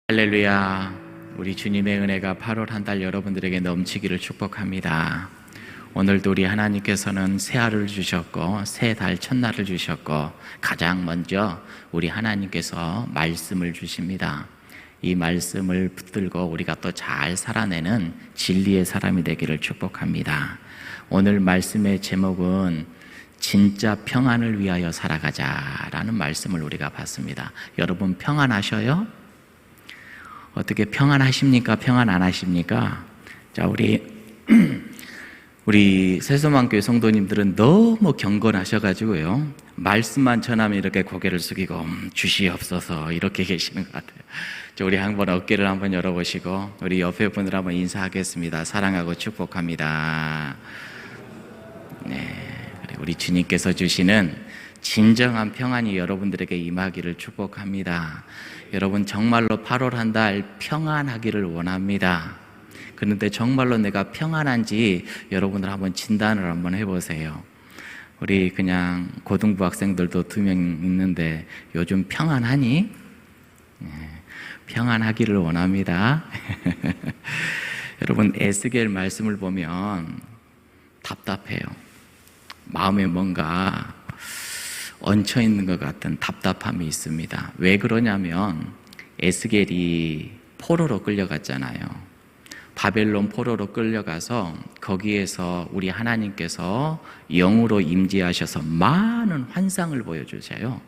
할렐루야. 우리 주님의 은혜가 8월 한 달 여러분들에게 넘치기를 축복합니다. 오늘도 우리 하나님께서는 새 하루를 주셨고 새 달 첫날을 주셨고 가장 먼저 우리 하나님께서 말씀을 주십니다. 이 말씀을 붙들고 우리가 또 잘 살아내는 진리의 사람이 되기를 축복합니다. 오늘 말씀의 제목은 진짜 평안을 위하여 살아가자라는 말씀을 우리가 봤습니다. 여러분 평안하셔요? 어떻게 평안하십니까? 평안 안 하십니까? 자, 우리 세소만교회 성도님들은 너무 경건하셔가지고요, 말씀만 전하면 이렇게 고개를 숙이고 주시옵소서 이렇게 계시는 것 같아요. 자, 우리 한번 어깨를 한번 열어보시고 우리 옆에 분들 한번 인사하겠습니다. 사랑하고 축복합니다. 네, 우리 주님께서 주시는 진정한 평안이 여러분들에게 임하기를 축복합니다. 여러분 정말로 8월 한 달 평안하기를 원합니다. 그런데 정말로 내가 평안한지 여러분들 한번 진단을 한번 해보세요. 우리 그냥 고등부 학생들도 2명 있는데 요즘 평안하니? 평안하기를 원합니다. 여러분 에스겔 말씀을 보면 답답해요. 마음에 뭔가 얹혀있는 것 같은 답답함이 있습니다. 왜 그러냐면 에스겔이 포로로 끌려갔잖아요. 바벨론 포로로 끌려가서 거기에서 우리 하나님께서 영으로 임재하셔서 많은 환상을 보여주세요.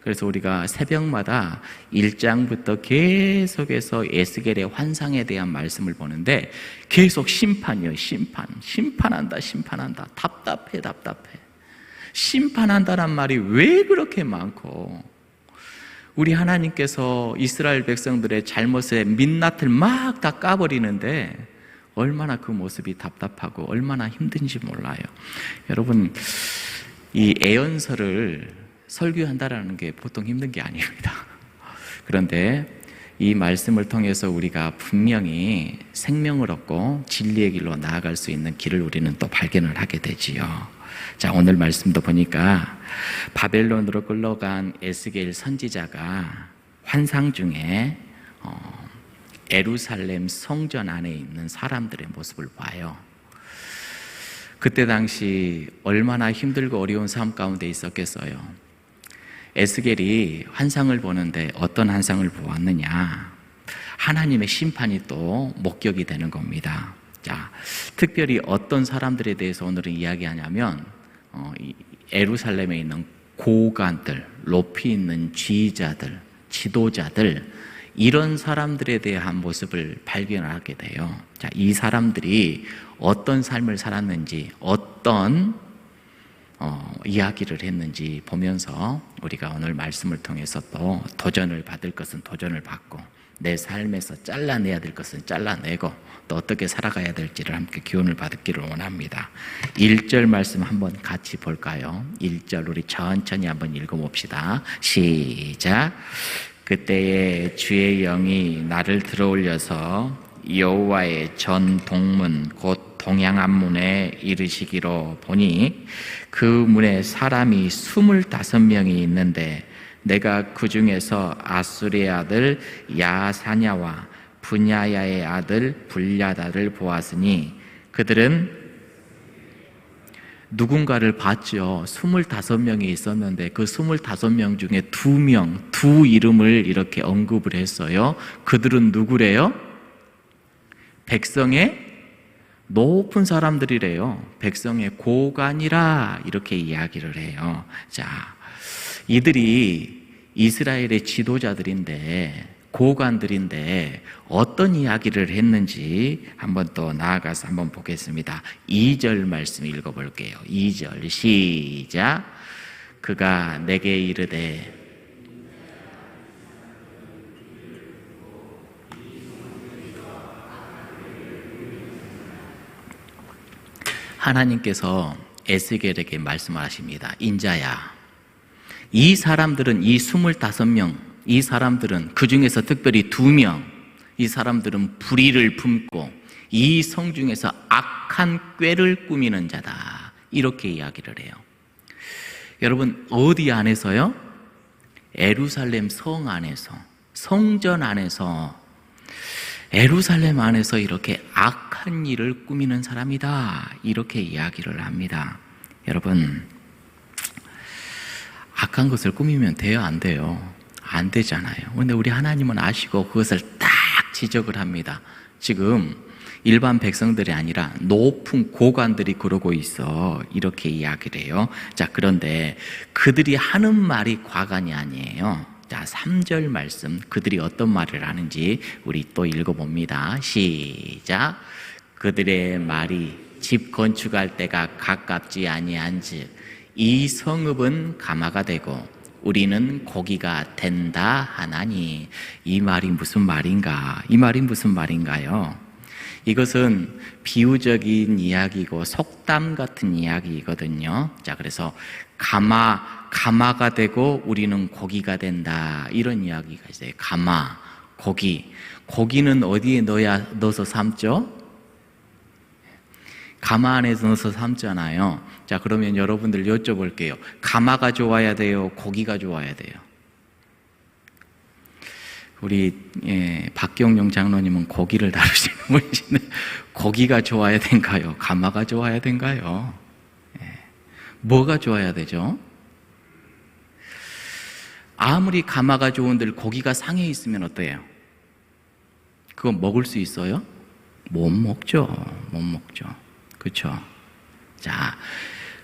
그래서 우리가 새벽마다 1장부터 계속해서 에스겔의 환상에 대한 말씀을 보는데 계속 심판이요. 심판한다. 답답해. 심판한다란 말이 왜 그렇게 많고, 우리 하나님께서 이스라엘 백성들의 잘못에 민낯을 막 다 까버리는데 얼마나 그 모습이 답답하고 얼마나 힘든지 몰라요. 여러분, 이 애언서를 설교한다라는 게 보통 힘든 게 아닙니다. 그런데 이 말씀을 통해서 우리가 분명히 생명을 얻고 진리의 길로 나아갈 수 있는 길을 우리는 또 발견을 하게 되지요. 자, 오늘 말씀도 보니까 바벨론으로 끌려간 에스겔 선지자가 환상 중에 예루살렘 성전 안에 있는 사람들의 모습을 봐요. 그때 당시 얼마나 힘들고 어려운 삶 가운데 있었겠어요. 에스겔이 환상을 보는데 어떤 환상을 보았느냐? 하나님의 심판이 또 목격이 되는 겁니다. 자, 특별히 어떤 사람들에 대해서 오늘은 이야기하냐면 예루살렘에 있는 고관들, 높이 있는 지휘자들, 지도자들, 이런 사람들에 대한 모습을 발견하게 돼요. 자, 이 사람들이 어떤 삶을 살았는지, 어떤 이야기를 했는지 보면서 우리가 오늘 말씀을 통해서 또 도전을 받을 것은 도전을 받고, 내 삶에서 잘라내야 될 것은 잘라내고, 또 어떻게 살아가야 될지를 함께 기원을 받기를 원합니다. 1절 말씀 한번 같이 볼까요? 1절 우리 천천히 한번 읽어봅시다. 시작. 그때에 주의 영이 나를 들어올려서 여호와의 전 동문 곧 동양안문에 이르시기로 보니 그 문에 사람이 25명이 있는데 내가 그 중에서 아수리의 아들 야사냐와 분야야의 아들 불야다를 보았으니 그들은 누군가를 봤죠. 25명이 있었는데 그 25명 중에 2명, 두 이름을 이렇게 언급을 했어요. 그들은 누구래요? 백성의 높은 사람들이래요. 백성의 고관이라 이렇게 이야기를 해요. 자, 이들이 이스라엘의 지도자들인데, 고관들인데 어떤 이야기를 했는지 한번 또 나아가서 한번 보겠습니다. 2절 말씀 읽어볼게요. 2절 시작. 그가 내게 이르되 하나님께서 에스겔에게 말씀하십니다. 인자야, 이 사람들은, 이 25명, 이 사람들은, 그 중에서 특별히 2명, 이 사람들은 불의를 품고 이 성 중에서 악한 꾀를 꾸미는 자다, 이렇게 이야기를 해요. 여러분, 어디 안에서요? 예루살렘 성 안에서, 성전 안에서 예루살렘 안에서 이렇게 악한 일을 꾸미는 사람이다, 이렇게 이야기를 합니다. 여러분, 악한 것을 꾸미면 돼요, 안 돼요? 안 되잖아요. 그런데 우리 하나님은 아시고 그것을 딱 지적을 합니다. 지금 일반 백성들이 아니라 높은 고관들이 그러고 있어, 이렇게 이야기를 해요. 자, 그런데 그들이 하는 말이 과간이 아니에요. 자, 3절 말씀, 그들이 어떤 말을 하는지 우리 또 읽어봅니다. 시작. 그들의 말이 집 건축할 때가 가깝지 아니한즉 이 성읍은 가마가 되고 우리는 고기가 된다 하나니. 이 말이 무슨 말인가? 이 말이 무슨 말인가요? 이것은 비유적인 이야기고 속담 같은 이야기거든요. 자, 그래서 가마가 되고 우리는 고기가 된다, 이런 이야기가 있어요. 가마, 고기는 어디에 넣어서 삶죠? 가마 안에 넣어서 삶잖아요. 자, 그러면 여러분들 여쭤볼게요. 가마가 좋아야 돼요? 고기가 좋아야 돼요? 우리 박경용 장로님은 고기를 다루시는 분이신데 고기가 좋아야 된가요? 가마가 좋아야 된가요? 뭐가 좋아야 되죠? 아무리 가마가 좋은들 고기가 상해 있으면 어때요? 그거 먹을 수 있어요? 못 먹죠. 그렇죠? 자,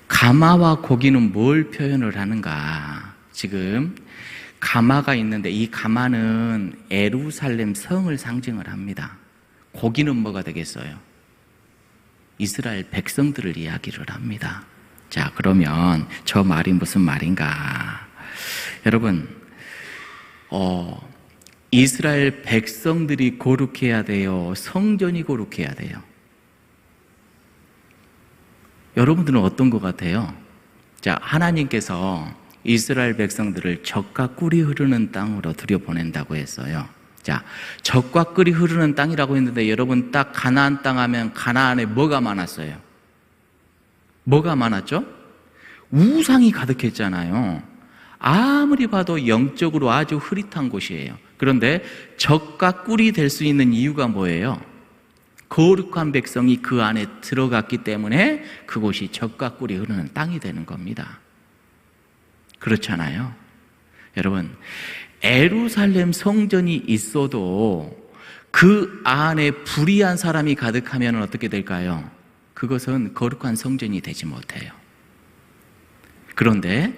가마와 고기는 뭘 표현을 하는가? 지금 가마가 있는데 이 가마는 예루살렘 성을 상징을 합니다. 고기는 뭐가 되겠어요? 이스라엘 백성들을 이야기를 합니다. 자, 그러면 저 말이 무슨 말인가? 여러분, 이스라엘 백성들이 거룩해야 돼요? 성전이 거룩해야 돼요? 여러분들은 어떤 것 같아요? 자, 하나님께서 이스라엘 백성들을 젖과 꿀이 흐르는 땅으로 들여보낸다고 했어요. 자, 젖과 꿀이 흐르는 땅이라고 했는데 여러분 딱 가나안 땅 하면 가나안에 뭐가 많았어요? 뭐가 많았죠? 우상이 가득했잖아요. 아무리 봐도 영적으로 아주 흐릿한 곳이에요. 그런데 젖과 꿀이 될 수 있는 이유가 뭐예요? 거룩한 백성이 그 안에 들어갔기 때문에 그곳이 젖과 꿀이 흐르는 땅이 되는 겁니다. 그렇잖아요. 여러분, 예루살렘 성전이 있어도 그 안에 불의한 사람이 가득하면 어떻게 될까요? 그것은 거룩한 성전이 되지 못해요. 그런데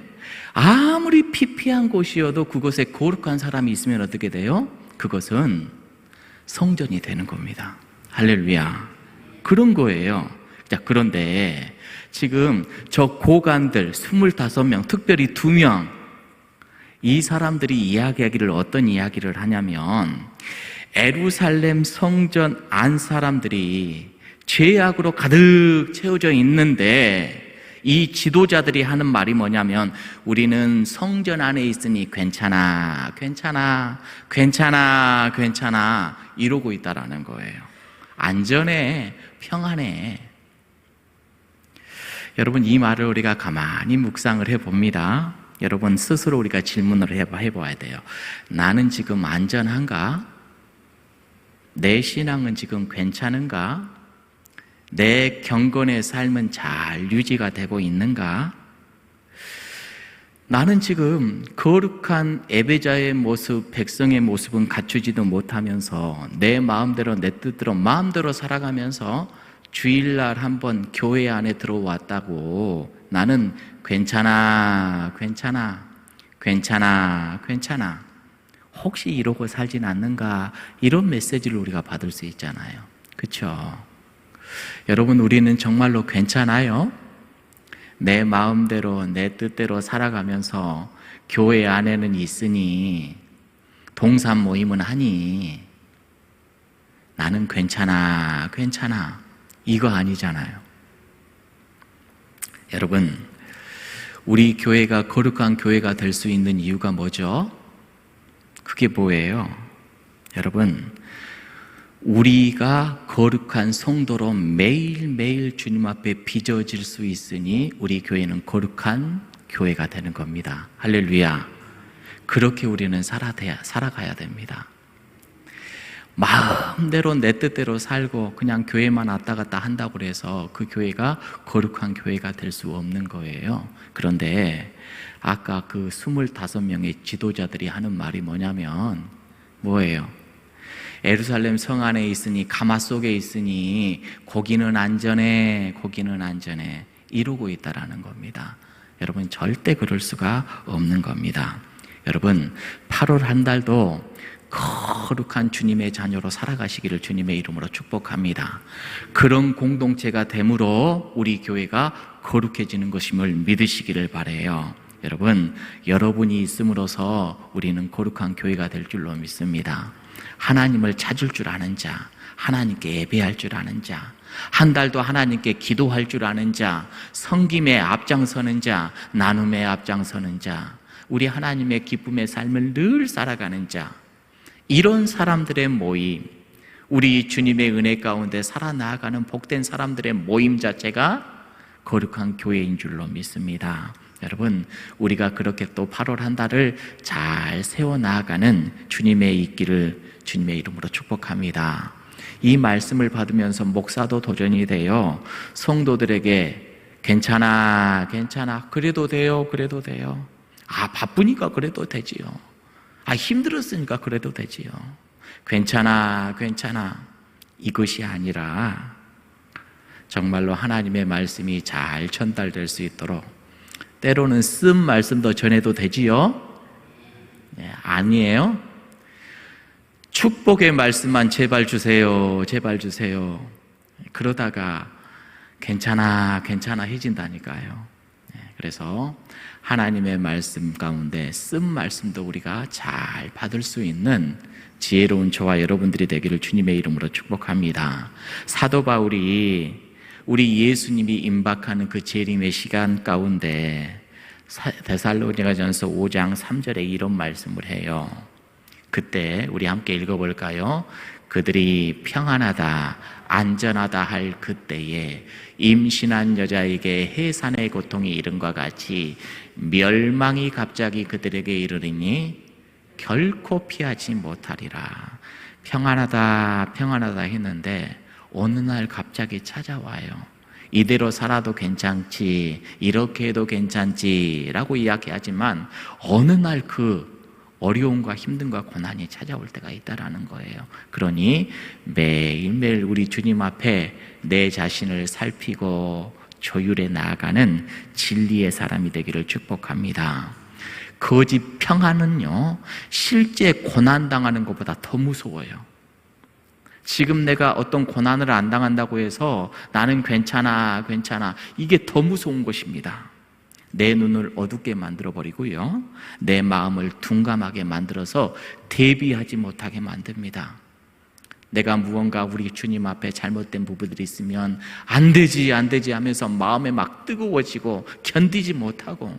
아무리 피폐한 곳이어도 그곳에 거룩한 사람이 있으면 어떻게 돼요? 그것은 성전이 되는 겁니다. 할렐루야. 그런 거예요. 자, 그런데 지금 저 고관들 25명, 특별히 2명, 이 사람들이 이야기하기를 어떤 이야기를 하냐면 예루살렘 성전 안 사람들이 죄악으로 가득 채워져 있는데 이 지도자들이 하는 말이 뭐냐면 우리는 성전 안에 있으니 괜찮아 이러고 있다라는 거예요. 안전해, 평안해. 여러분, 이 말을 우리가 가만히 묵상을 해봅니다. 여러분 스스로 우리가 질문을 해봐야 돼요. 나는 지금 안전한가? 내 신앙은 지금 괜찮은가? 내 경건의 삶은 잘 유지가 되고 있는가? 나는 지금 거룩한 예배자의 모습, 백성의 모습은 갖추지도 못하면서 내 마음대로, 내 뜻대로 마음대로 살아가면서 주일날 한번 교회 안에 들어왔다고 나는 괜찮아 혹시 이러고 살진 않는가? 이런 메시지를 우리가 받을 수 있잖아요. 그렇죠? 여러분, 우리는 정말로 괜찮아요? 내 마음대로 내 뜻대로 살아가면서 교회 안에는 있으니 동산 모임은 하니 나는 괜찮아 이거 아니잖아요. 여러분, 우리 교회가 거룩한 교회가 될 수 있는 이유가 뭐죠? 그게 뭐예요? 여러분, 우리가 거룩한 성도로 매일매일 주님 앞에 빚어질 수 있으니 우리 교회는 거룩한 교회가 되는 겁니다. 할렐루야. 그렇게 우리는 살아가야 됩니다. 마음대로 내 뜻대로 살고 그냥 교회만 왔다 갔다 한다고 해서 그 교회가 거룩한 교회가 될 수 없는 거예요. 그런데 아까 그 25명의 지도자들이 하는 말이 뭐냐면 뭐예요? 예루살렘 성 안에 있으니, 가마 속에 있으니 고기는 안전해, 고기는 안전해 이러고 있다라는 겁니다. 여러분, 절대 그럴 수가 없는 겁니다. 여러분, 8월 한 달도 거룩한 주님의 자녀로 살아가시기를 주님의 이름으로 축복합니다. 그런 공동체가 됨으로 우리 교회가 거룩해지는 것임을 믿으시기를 바라요. 여러분, 여러분이 있음으로써 우리는 거룩한 교회가 될 줄로 믿습니다. 하나님을 찾을 줄 아는 자, 하나님께 예배할 줄 아는 자, 한 달도 하나님께 기도할 줄 아는 자, 섬김에 앞장서는 자, 나눔에 앞장서는 자, 우리 하나님의 기쁨의 삶을 늘 살아가는 자, 이런 사람들의 모임, 우리 주님의 은혜 가운데 살아나가는 복된 사람들의 모임 자체가 거룩한 교회인 줄로 믿습니다. 여러분, 우리가 그렇게 또 8월 한 달을 잘 세워나가는 주님의 있기를 주님의 이름으로 축복합니다. 이 말씀을 받으면서 목사도 도전이 돼요. 성도들에게 괜찮아, 괜찮아, 그래도 돼요, 그래도 돼요. 바쁘니까 그래도 되지요. 힘들었으니까 그래도 되지요. 괜찮아, 괜찮아. 이것이 아니라 정말로 하나님의 말씀이 잘 전달될 수 있도록 때로는 쓴 말씀도 전해도 되지요? 네, 아니에요? 축복의 말씀만 제발 주세요, 제발 주세요. 그러다가 괜찮아, 괜찮아 해진다니까요. 네, 그래서 하나님의 말씀 가운데 쓴 말씀도 우리가 잘 받을 수 있는 지혜로운 저와 여러분들이 되기를 주님의 이름으로 축복합니다. 사도 바울이 우리 예수님이 임박하는 그 재림의 시간 가운데 데살로니가전서 5장 3절에 이런 말씀을 해요. 그때 우리 함께 읽어볼까요? 그들이 평안하다, 안전하다 할 그때에 임신한 여자에게 해산의 고통이 이른과 같이 멸망이 갑자기 그들에게 이르리니 결코 피하지 못하리라. 평안하다, 평안하다 했는데 어느 날 갑자기 찾아와요. 이대로 살아도 괜찮지, 이렇게 해도 괜찮지 라고 이야기하지만 어느 날 그 어려움과 힘듦과 고난이 찾아올 때가 있다라는 거예요. 그러니 매일매일 우리 주님 앞에 내 자신을 살피고 조율해 나아가는 진리의 사람이 되기를 축복합니다. 거짓 평안은요, 실제 고난당하는 것보다 더 무서워요. 지금 내가 어떤 고난을 안 당한다고 해서 나는 괜찮아, 괜찮아, 이게 더 무서운 것입니다. 내 눈을 어둡게 만들어버리고요, 내 마음을 둔감하게 만들어서 대비하지 못하게 만듭니다. 내가 무언가 우리 주님 앞에 잘못된 부분들이 있으면 안 되지, 안 되지 하면서 마음에 막 뜨거워지고 견디지 못하고,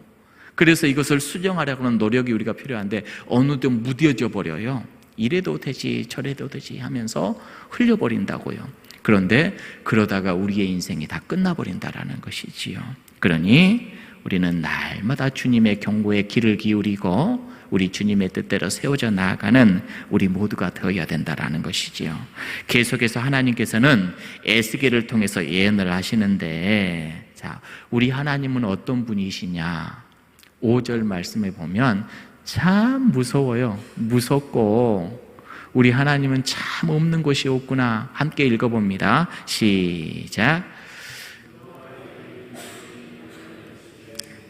그래서 이것을 수정하려고 하는 노력이 우리가 필요한데 어느덧 무뎌져 버려요. 이래도 되지, 저래도 되지 하면서 흘려버린다고요. 그런데 그러다가 우리의 인생이 다 끝나버린다라는 것이지요. 그러니 우리는 날마다 주님의 경고에 귀를 기울이고 우리 주님의 뜻대로 세워져 나아가는 우리 모두가 되어야 된다라는 것이지요. 계속해서 하나님께서는 에스겔을 통해서 예언을 하시는데, 자, 우리 하나님은 어떤 분이시냐? 5절 말씀에 보면 참 무서워요. 무섭고 우리 하나님은 참 없는 곳이 없구나. 함께 읽어봅니다. 시작.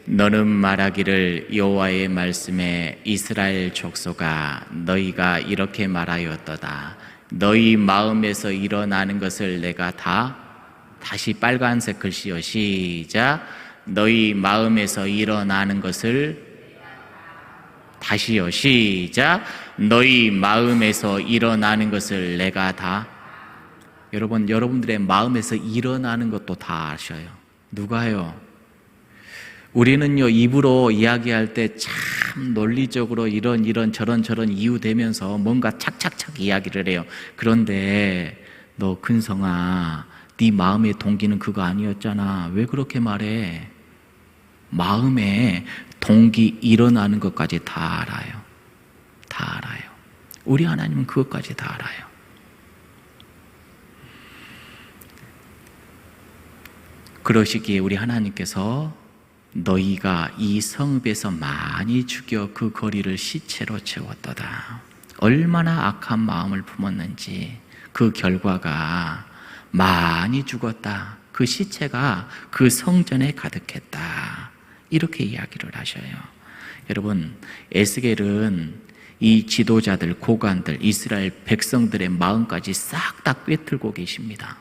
너는 말하기를 여호와의 말씀에 이스라엘 족속아, 너희가 이렇게 말하였도다. 너희 마음에서 일어나는 것을 내가 다시 빨간색 글씨요. 시작. 너희 마음에서 일어나는 것을 다시요. 시작. 너희 마음에서 일어나는 것을 내가 다. 여러분, 여러분들의 마음에서 일어나는 것도 다 아셔요. 누가요? 우리는요, 입으로 이야기할 때 참 논리적으로 이런 저런 이유 대면서 뭔가 착착착 이야기를 해요. 그런데 너 근성아, 네 마음의 동기는 그거 아니었잖아. 왜 그렇게 말해? 마음에 동기 일어나는 것까지 다 알아요. 다 알아요. 우리 하나님은 그것까지 다 알아요. 그러시기에 우리 하나님께서 너희가 이 성읍에서 많이 죽여 그 거리를 시체로 채웠도다. 얼마나 악한 마음을 품었는지 그 결과가 많이 죽었다. 그 시체가 그 성전에 가득했다. 이렇게 이야기를 하셔요. 여러분, 에스겔은 이 지도자들, 고관들, 이스라엘 백성들의 마음까지 싹 다 꿰뚫고 계십니다.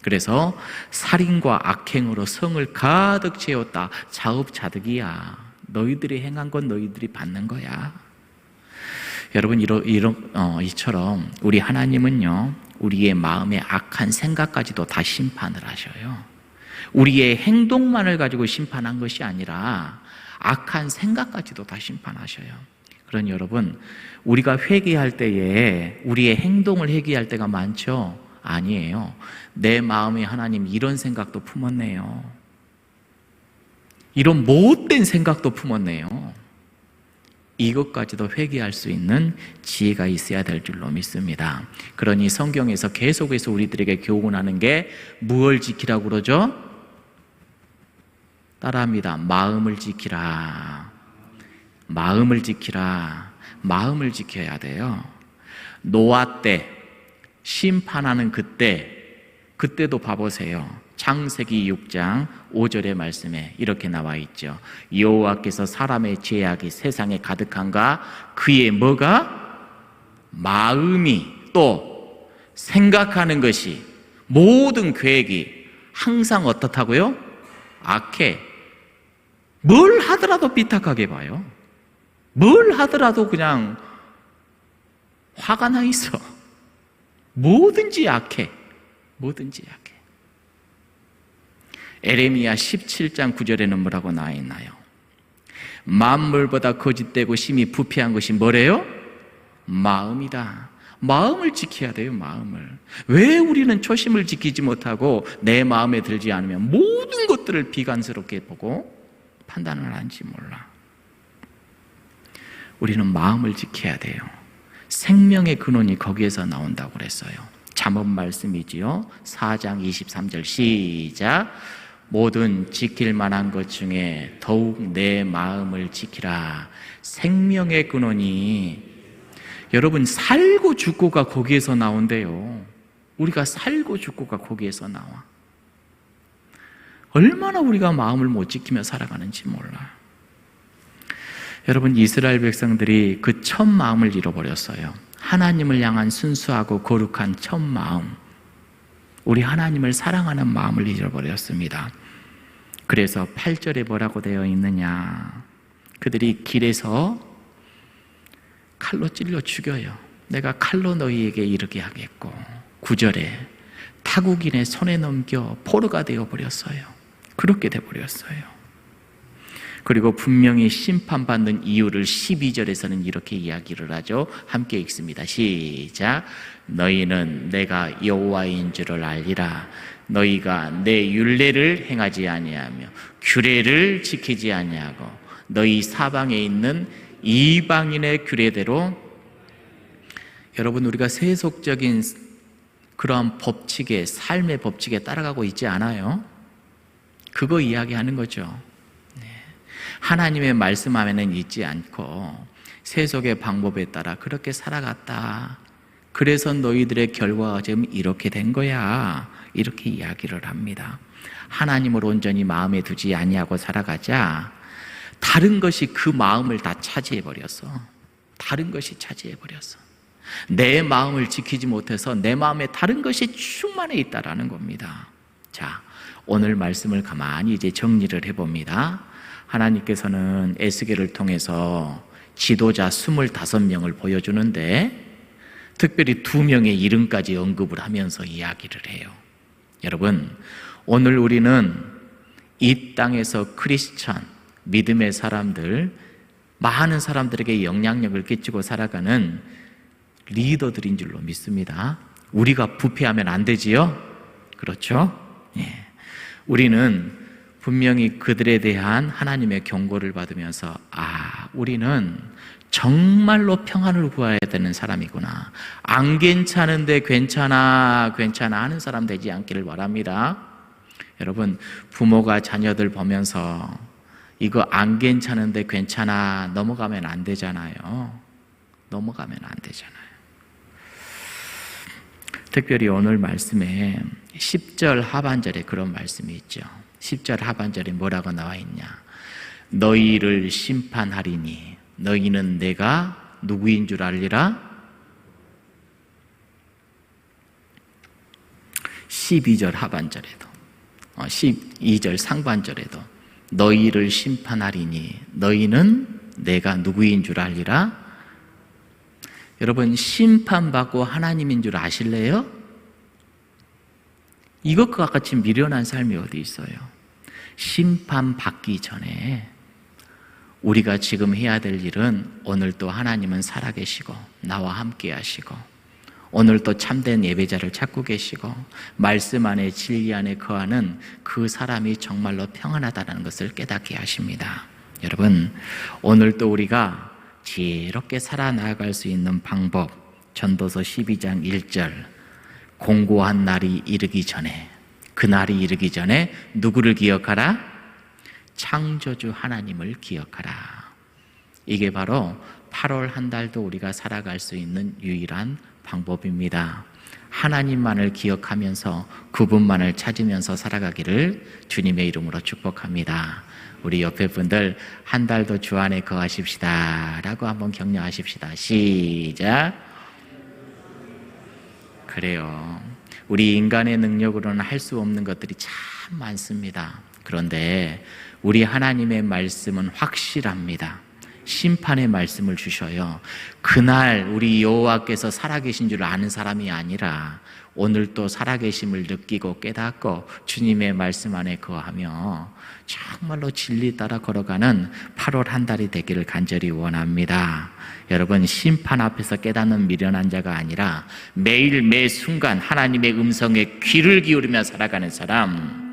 그래서 살인과 악행으로 성을 가득 채웠다. 자업자득이야. 너희들이 행한 건 너희들이 받는 거야. 여러분, 이처럼 우리 하나님은요, 우리의 마음의 악한 생각까지도 다 심판을 하셔요. 우리의 행동만을 가지고 심판한 것이 아니라 악한 생각까지도 다 심판하셔요. 그러니 여러분, 우리가 회개할 때에 우리의 행동을 회개할 때가 많죠? 아니에요. 내 마음에 하나님 이런 생각도 품었네요. 이런 못된 생각도 품었네요. 이것까지도 회개할 수 있는 지혜가 있어야 될 줄로 믿습니다. 그러니 성경에서 계속해서 우리들에게 교훈하는 게 무엇을 지키라고 그러죠? 따라합니다. 마음을 지키라. 마음을 지키라. 마음을 지켜야 돼요. 노아 때, 심판하는 그때도 봐보세요. 창세기 6장 5절의 말씀에 이렇게 나와 있죠. 여호와께서 사람의 죄악이 세상에 가득한가? 그의 뭐가? 마음이, 또 생각하는 것이, 모든 계획이 항상 어떻다고요? 악해. 뭘 하더라도 삐딱하게 봐요. 뭘 하더라도 그냥 화가 나 있어. 뭐든지 약해. 뭐든지 약해. 에레미야 17장 9절에는 뭐라고 나와 있나요? 만물보다 거짓되고 심히 부패한 것이 뭐래요? 마음이다. 마음을 지켜야 돼요. 마음을. 왜 우리는 초심을 지키지 못하고 내 마음에 들지 않으면 모든 것들을 비관스럽게 보고 판단을 하는지 몰라. 우리는 마음을 지켜야 돼요. 생명의 근원이 거기에서 나온다고 그랬어요. 잠언 말씀이지요. 4장 23절 시작. 모든 지킬 만한 것 중에 더욱 내 마음을 지키라. 생명의 근원이, 여러분, 살고 죽고가 거기에서 나온대요. 우리가 살고 죽고가 거기에서 나와. 얼마나 우리가 마음을 못 지키며 살아가는지 몰라. 여러분, 이스라엘 백성들이 그 첫 마음을 잃어버렸어요. 하나님을 향한 순수하고 거룩한 첫 마음, 우리 하나님을 사랑하는 마음을 잃어버렸습니다. 그래서 8절에 뭐라고 되어 있느냐? 그들이 길에서 칼로 찔러 죽여요. 내가 칼로 너희에게 이르게 하겠고, 9절에 타국인의 손에 넘겨 포로가 되어버렸어요. 그렇게 되어버렸어요. 그리고 분명히 심판받는 이유를 12절에서는 이렇게 이야기를 하죠. 함께 읽습니다. 시작. 너희는 내가 여호와인 줄을 알리라. 너희가 내 율례를 행하지 아니하며 규례를 지키지 아니하고 너희 사방에 있는 이방인의 규례대로. 여러분, 우리가 세속적인 그러한 법칙에, 삶의 법칙에 따라가고 있지 않아요? 그거 이야기하는 거죠. 하나님의 말씀하에는 있지 않고 세속의 방법에 따라 그렇게 살아갔다. 그래서 너희들의 결과가 지금 이렇게 된 거야. 이렇게 이야기를 합니다. 하나님을 온전히 마음에 두지 아니하고 살아가자 다른 것이 그 마음을 다 차지해버렸어. 다른 것이 차지해버렸어. 내 마음을 지키지 못해서 내 마음에 다른 것이 충만해 있다라는 겁니다. 자, 오늘 말씀을 가만히 이제 정리를 해봅니다. 하나님께서는 에스겔을 통해서 지도자 25명을 보여주는데 특별히 2명의 이름까지 언급을 하면서 이야기를 해요. 여러분, 오늘 우리는 이 땅에서 크리스천, 믿음의 사람들, 많은 사람들에게 영향력을 끼치고 살아가는 리더들인 줄로 믿습니다. 우리가 부패하면 안 되지요? 그렇죠? 예. 우리는 분명히 그들에 대한 하나님의 경고를 받으면서 우리는 정말로 평안을 구해야 되는 사람이구나. 안 괜찮은데 괜찮아 하는 사람 되지 않기를 바랍니다. 여러분, 부모가 자녀들 보면서 이거 안 괜찮은데 괜찮아 넘어가면 안 되잖아요. 넘어가면 안 되잖아요. 특별히 오늘 말씀에 10절 하반절에 그런 말씀이 있죠. 10절 하반절에 뭐라고 나와 있냐? 너희를 심판하리니 너희는 내가 누구인 줄 알리라? 12절 하반절에도 12절 상반절에도 너희를 심판하리니 너희는 내가 누구인 줄 알리라? 여러분, 심판받고 하나님인 줄 아실래요? 이것과 같이 미련한 삶이 어디 있어요? 심판받기 전에 우리가 지금 해야 될 일은 오늘 또 하나님은 살아계시고 나와 함께 하시고 오늘 또 참된 예배자를 찾고 계시고 말씀 안에 진리 안에 거하는 그 사람이 정말로 평안하다는 것을 깨닫게 하십니다. 여러분, 오늘 또 우리가 지혜롭게 살아나갈 수 있는 방법, 전도서 12장 1절, 공고한 날이 이르기 전에, 그 날이 이르기 전에 누구를 기억하라? 창조주 하나님을 기억하라. 이게 바로 8월 한 달도 우리가 살아갈 수 있는 유일한 방법입니다. 하나님만을 기억하면서 그분만을 찾으면서 살아가기를 주님의 이름으로 축복합니다. 우리 옆에 분들 한 달도 주 안에 거하십시다 라고 한번 격려하십시다. 시작. 그래요. 우리 인간의 능력으로는 할 수 없는 것들이 참 많습니다. 그런데 우리 하나님의 말씀은 확실합니다. 심판의 말씀을 주셔요. 그날 우리 여호와께서 살아계신 줄 아는 사람이 아니라 오늘 또 살아계심을 느끼고 깨닫고 주님의 말씀 안에 거하며 정말로 진리 따라 걸어가는 8월 한 달이 되기를 간절히 원합니다. 여러분, 심판 앞에서 깨닫는 미련한 자가 아니라 매일 매 순간 하나님의 음성에 귀를 기울이며 살아가는 사람,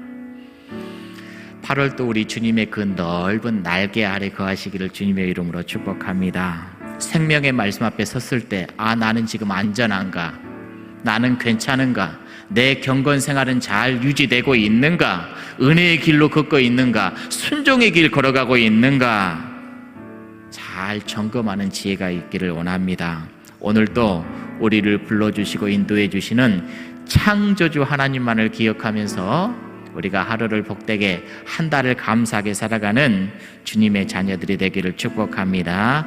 8월 또 우리 주님의 그 넓은 날개 아래 거하시기를 주님의 이름으로 축복합니다. 생명의 말씀 앞에 섰을 때 나는 지금 안전한가? 나는 괜찮은가? 내 경건 생활은 잘 유지되고 있는가? 은혜의 길로 걷고 있는가? 순종의 길 걸어가고 있는가? 잘 점검하는 지혜가 있기를 원합니다. 오늘도 우리를 불러주시고 인도해 주시는 창조주 하나님만을 기억하면서 우리가 하루를 복되게 한 달을 감사하게 살아가는 주님의 자녀들이 되기를 축복합니다.